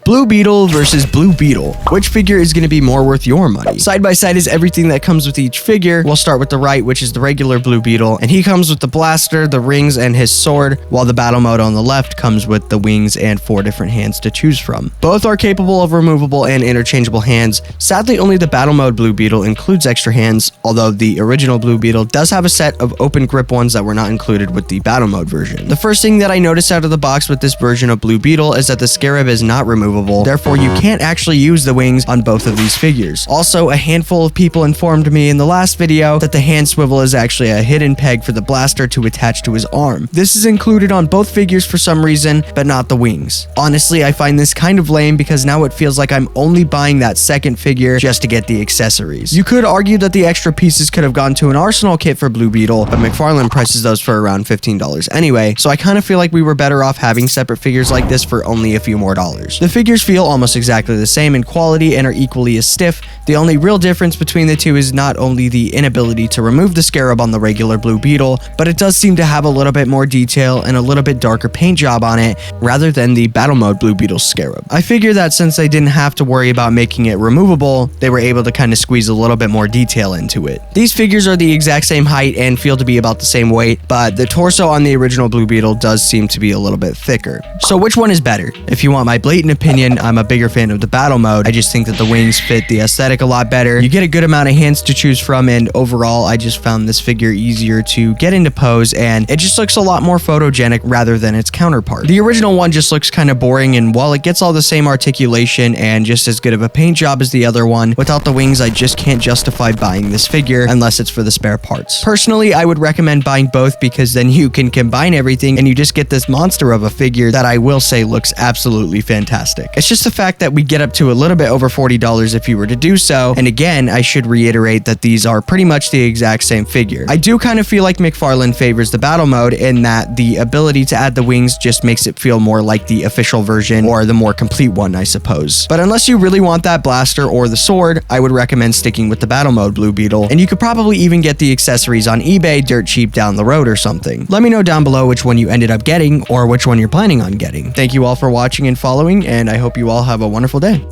Blue Beetle versus Blue Beetle. Which figure is going to be more worth your money? Side by side is everything that comes with each figure. We'll start with the right, which is the regular Blue Beetle, and he comes with the blaster, the rings, and his sword, while the battle mode on the left comes with the wings and 4 different hands to choose from. Both are capable of removable and interchangeable hands. Sadly, only the battle mode Blue Beetle includes extra hands, although the original Blue Beetle does have a set of open grip ones that were not included with the battle mode version. The first thing that I noticed out of the box with this version of Blue Beetle is that the scarab is not removable, therefore you can't actually use the wings on both of these figures. Also, a handful of people informed me in the last video that the hand swivel is actually a hidden peg for the blaster to attach to his arm. This is included on both figures for some reason, but not the wings. Honestly, I find this kind of lame because now it feels like I'm only buying that second figure just to get the accessories. You could argue that the extra pieces could have gone to an arsenal kit for Blue Beetle, but McFarlane prices those for around $15 anyway, so I kind of feel like we were better off having separate figures like this for only a few more dollars. The figures feel almost exactly the same in quality and are equally as stiff. The only real difference between the two is not only the inability to remove the scarab on the regular Blue Beetle, but it does seem to have a little bit more detail and a little bit darker paint job on it rather than the battle mode Blue Beetle scarab. I figure that since they didn't have to worry about making it removable, they were able to kind of squeeze a little bit more detail into it. These figures are the exact same height and feel to be about the same weight, but the torso on the original Blue Beetle does seem to be a little bit thicker. So which one is better? If you want my blatant opinion, I'm a bigger fan of the battle mode. I just think that the wings fit the aesthetic a lot better. You get a good amount of hands to choose from, and overall I just found this figure easier to get into pose, and it just looks a lot more photogenic rather than its counterpart. The original one just looks kind of boring, and while it gets all the same articulation and just as good of a paint job as the other one, without the wings I just can't justify buying this figure unless it's for the spare parts. Personally, I would recommend buying both because then you can combine everything and you just get this monster of a figure that I will say looks absolutely fantastic. It's just the fact that we get up to a little bit over $40 if you were to do so, and again, I should reiterate that these are pretty much the exact same figure. I do kind of feel like McFarlane favors the battle mode in that the ability to add the wings just makes it feel more like the official version or the more complete one, I suppose. But unless you really want that blaster or the sword, I would recommend sticking with the battle mode Blue Beetle, and you could probably even get the accessories on eBay dirt cheap down the road or something. Let me know down below which one you ended up getting or which one you're planning on getting. Thank you all for watching and following, and I hope you all have a wonderful day.